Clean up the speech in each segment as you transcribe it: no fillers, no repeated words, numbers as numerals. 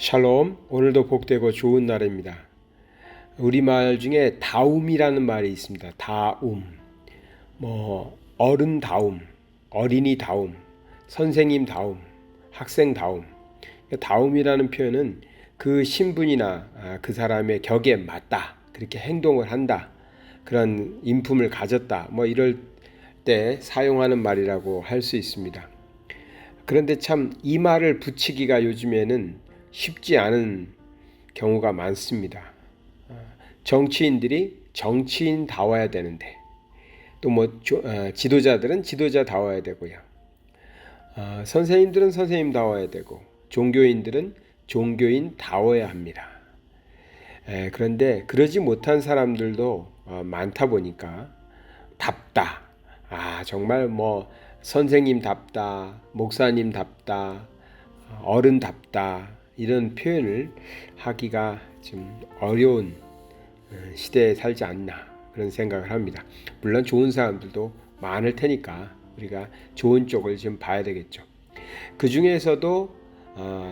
샬롬, 오늘도 복되고 좋은 날입니다. 우리말 중에 다움이라는 말이 있습니다. 다움, 어른다움, 어린이다움, 선생님다움, 학생다움. 다움이라는 표현은 그 신분이나 그 사람의 격에 맞다, 그렇게 행동을 한다, 그런 인품을 가졌다, 이럴 때 사용하는 말이라고 할 수 있습니다. 그런데 참 이 말을 붙이기가 요즘에는 쉽지 않은 경우가 많습니다. 정치인들이 정치인다워야 되는데 또 지도자들은 지도자다워야 되고요. 선생님들은 선생님다워야 되고 종교인들은 종교인다워야 합니다. 그런데 그러지 못한 사람들도 많다 보니까 답다. 정말 선생님답다, 목사님답다, 어른답다 이런 표현을 하기가 좀 어려운 시대에 살지 않나 그런 생각을 합니다. 물론 좋은 사람들도 많을 테니까 우리가 좋은 쪽을 좀 봐야 되겠죠. 그 중에서도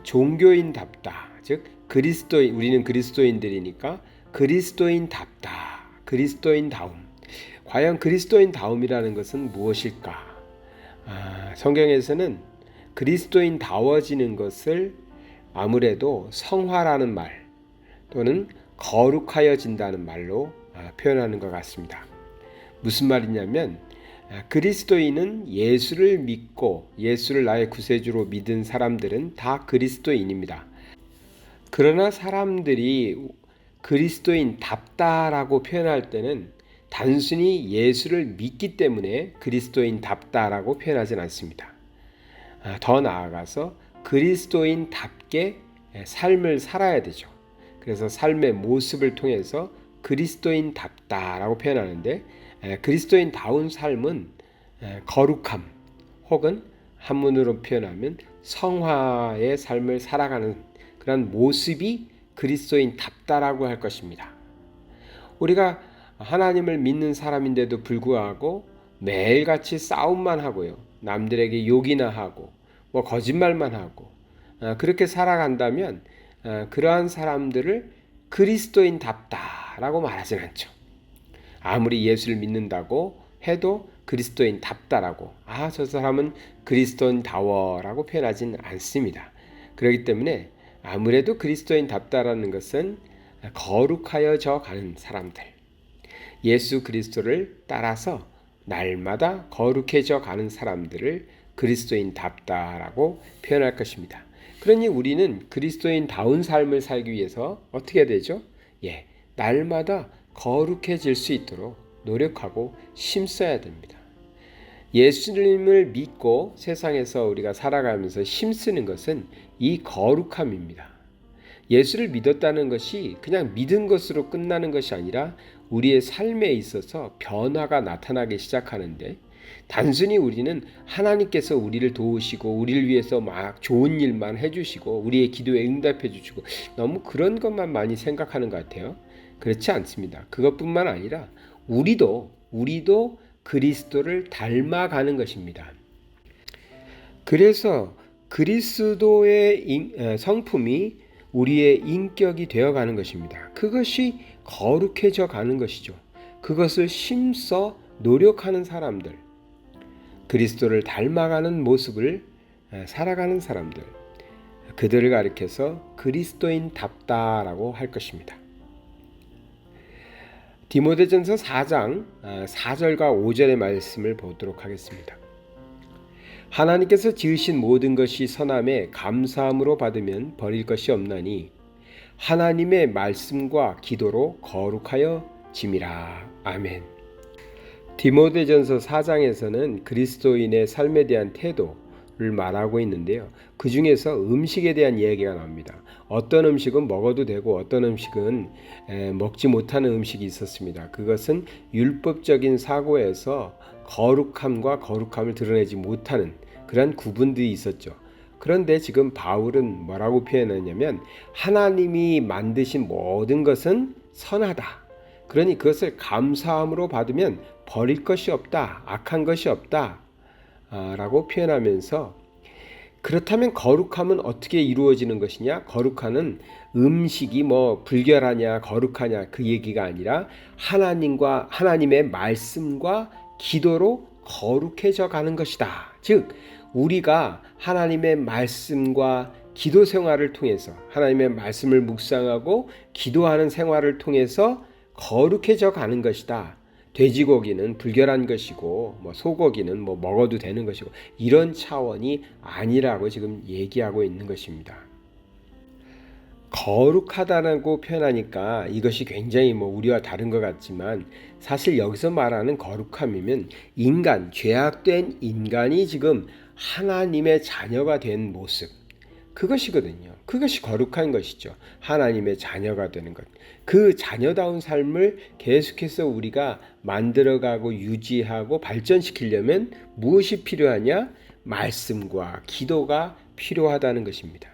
종교인답다, 즉 그리스도인, 우리는 그리스도인들이니까 그리스도인답다, 그리스도인다움. 과연 그리스도인다움이라는 것은 무엇일까? 성경에서는 그리스도인다워지는 것을 아무래도 성화라는 말 또는 거룩하여진다는 말로 표현하는 것 같습니다. 무슨 말이냐면 그리스도인은 예수를 믿고 예수를 나의 구세주로 믿은 사람들은 다 그리스도인입니다. 그러나 사람들이 그리스도인답다라고 표현할 때는 단순히 예수를 믿기 때문에 그리스도인답다라고 표현하진 않습니다. 더 나아가서 그리스도인답게 삶을 살아야 되죠. 그래서 삶의 모습을 통해서 그리스도인답다라고 표현하는데 그리스도인다운 삶은 거룩함 혹은 한문으로 표현하면 성화의 삶을 살아가는 그런 모습이 그리스도인답다라고 할 것입니다. 우리가 하나님을 믿는 사람인데도 불구하고 매일같이 싸움만 하고요. 남들에게 욕이나 하고 거짓말만 하고 그렇게 살아간다면 그러한 사람들을 그리스도인답다라고 말하진 않죠. 아무리 예수를 믿는다고 해도 그리스도인답다라고 저 사람은 그리스도인다워라고 표현하진 않습니다. 그렇기 때문에 아무래도 그리스도인답다라는 것은 거룩하여져 가는 사람들, 예수 그리스도를 따라서 날마다 거룩해져 가는 사람들을 그리스도인답다라고 표현할 것입니다. 그러니 우리는 그리스도인다운 삶을 살기 위해서 어떻게 해야 되죠? 날마다 거룩해질 수 있도록 노력하고 힘써야 됩니다. 예수님을 믿고 세상에서 우리가 살아가면서 힘쓰는 것은 이 거룩함입니다. 예수를 믿었다는 것이 그냥 믿은 것으로 끝나는 것이 아니라 우리의 삶에 있어서 변화가 나타나기 시작하는데 단순히 우리는 하나님께서 우리를 도우시고 우리를 위해서 막 좋은 일만 해주시고 우리의 기도에 응답해 주시고 너무 그런 것만 많이 생각하는 것 같아요. 그렇지 않습니다. 그것뿐만 아니라 우리도 그리스도를 닮아가는 것입니다. 그래서 그리스도의 성품이 우리의 인격이 되어가는 것입니다. 그것이 거룩해져 가는 것이죠. 그것을 힘써 노력하는 사람들, 그리스도를 닮아가는 모습을 살아가는 사람들, 그들을 가리켜서 그리스도인답다라고 할 것입니다. 디모데전서 4장 4절과 5절의 말씀을 보도록 하겠습니다. 하나님께서 지으신 모든 것이 선함에 감사함으로 받으면 버릴 것이 없나니 하나님의 말씀과 기도로 거룩하여 짐이라. 아멘. 디모데전서 4장에서는 그리스도인의 삶에 대한 태도를 말하고 있는데요. 그 중에서 음식에 대한 이야기가 나옵니다. 어떤 음식은 먹어도 되고 어떤 음식은 먹지 못하는 음식이 있었습니다. 그것은 율법적인 사고에서 거룩함과 거룩함을 드러내지 못하는 그런 구분들이 있었죠. 그런데 지금 바울은 뭐라고 표현하냐면 하나님이 만드신 모든 것은 선하다. 그러니 그것을 감사함으로 받으면 버릴 것이 없다. 악한 것이 없다. 라고 표현하면서 그렇다면 거룩함은 어떻게 이루어지는 것이냐? 거룩함은 음식이 뭐 불결하냐 거룩하냐 그 얘기가 아니라 하나님의 말씀과 기도로 거룩해져 가는 것이다. 즉 우리가 하나님의 말씀과 기도 생활을 통해서 하나님의 말씀을 묵상하고 기도하는 생활을 통해서 거룩해져 가는 것이다. 돼지고기는 불결한 것이고 뭐 소고기는 뭐 먹어도 되는 것이고 이런 차원이 아니라고 지금 얘기하고 있는 것입니다. 거룩하다고 표현하니까 이것이 굉장히 뭐 우리와 다른 것 같지만 사실 여기서 말하는 거룩함이면 인간, 죄악된 인간이 지금 하나님의 자녀가 된 모습 그것이거든요. 그것이 거룩한 것이죠. 하나님의 자녀가 되는 것. 그 자녀다운 삶을 계속해서 우리가 만들어가고 유지하고 발전시키려면 무엇이 필요하냐? 말씀과 기도가 필요하다는 것입니다.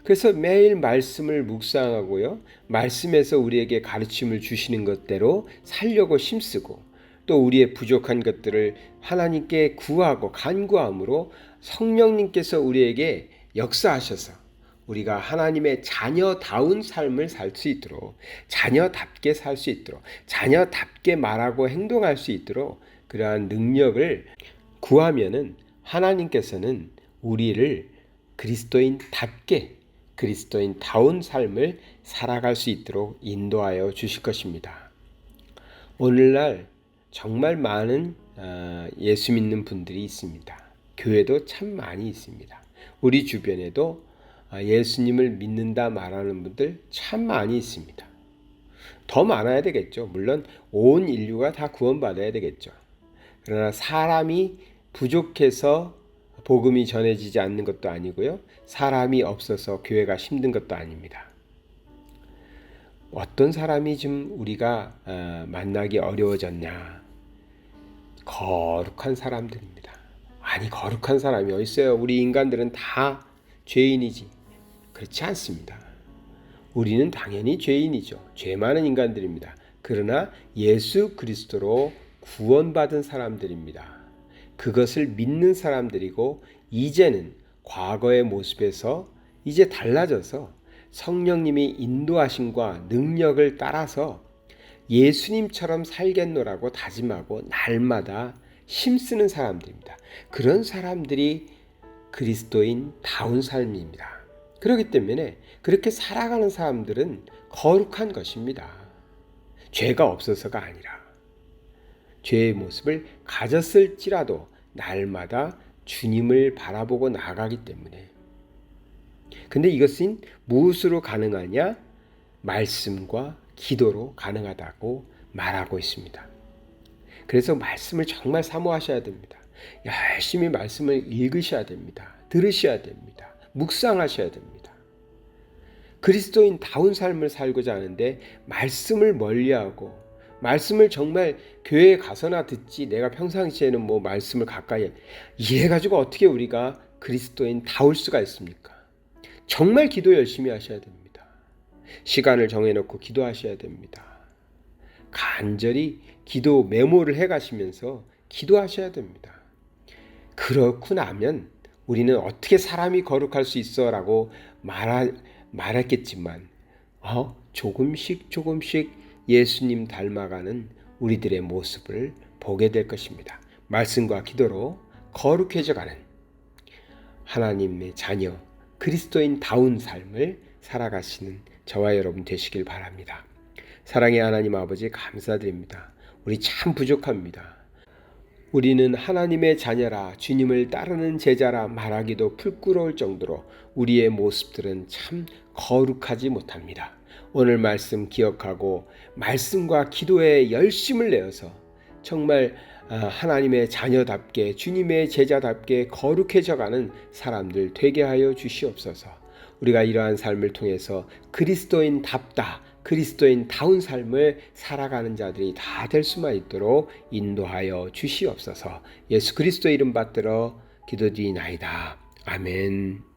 그래서 매일 말씀을 묵상하고요. 말씀에서 우리에게 가르침을 주시는 것대로 살려고 힘쓰고 또 우리의 부족한 것들을 하나님께 구하고 간구함으로 성령님께서 우리에게 역사하셔서 우리가 하나님의 자녀다운 삶을 살 수 있도록 자녀답게 살 수 있도록 자녀답게 말하고 행동할 수 있도록 그러한 능력을 구하면은 하나님께서는 우리를 그리스도인답게 그리스도인다운 삶을 살아갈 수 있도록 인도하여 주실 것입니다. 오늘날 정말 많은 예수 믿는 분들이 있습니다. 교회도 참 많이 있습니다. 우리 주변에도 예수님을 믿는다 말하는 분들 참 많이 있습니다. 더 많아야 되겠죠. 물론 온 인류가 다 구원받아야 되겠죠. 그러나 사람이 부족해서 복음이 전해지지 않는 것도 아니고요. 사람이 없어서 교회가 힘든 것도 아닙니다. 어떤 사람이 좀 우리가 만나기 어려워졌냐? 거룩한 사람들입니다. 아니 거룩한 사람이 어디 있어요? 우리 인간들은 다 죄인이지. 그렇지 않습니다. 우리는 당연히 죄인이죠. 죄 많은 인간들입니다. 그러나 예수 그리스도로 구원받은 사람들입니다. 그것을 믿는 사람들이고 이제는 과거의 모습에서 이제 달라져서 성령님이 인도하심과 능력을 따라서 예수님처럼 살겠노라고 다짐하고 날마다 힘쓰는 사람들입니다. 그런 사람들이 그리스도인다운 삶입니다. 그렇기 때문에 그렇게 살아가는 사람들은 거룩한 것입니다. 죄가 없어서가 아니라 죄의 모습을 가졌을지라도 날마다 주님을 바라보고 나아가기 때문에. 근데 이것은 무엇으로 가능하냐? 말씀과 기도로 가능하다고 말하고 있습니다. 그래서 말씀을 정말 사모하셔야 됩니다. 열심히 말씀을 읽으셔야 됩니다. 들으셔야 됩니다. 묵상하셔야 됩니다. 그리스도인다운 삶을 살고자 하는데 말씀을 멀리하고 말씀을 정말 교회에 가서나 듣지 내가 평상시에는 뭐 말씀을 가까이 이래가지고 어떻게 우리가 그리스도인다울 수가 있습니까? 정말 기도 열심히 하셔야 됩니다. 시간을 정해놓고 기도하셔야 됩니다. 간절히 기도 메모를 해가시면서 기도하셔야 됩니다. 그렇고 나면 우리는 어떻게 사람이 거룩할 수 있어 라고 말했겠지만 조금씩 예수님 닮아가는 우리들의 모습을 보게 될 것입니다. 말씀과 기도로 거룩해져가는 하나님의 자녀 그리스도인다운 삶을 살아가시는 저와 여러분 되시길 바랍니다. 사랑의 하나님 아버지 감사드립니다. 우리 참 부족합니다. 우리는 하나님의 자녀라 주님을 따르는 제자라 말하기도 부끄러울 정도로 우리의 모습들은 참 거룩하지 못합니다. 오늘 말씀 기억하고 말씀과 기도에 열심을 내어서 정말 하나님의 자녀답게 주님의 제자답게 거룩해져가는 사람들 되게 하여 주시옵소서. 우리가 이러한 삶을 통해서 그리스도인답다 그리스도인다운 삶을 살아가는 자들이 다 될 수만 있도록 인도하여 주시옵소서. 예수 그리스도 이름 받들어 기도드리나이다. 아멘.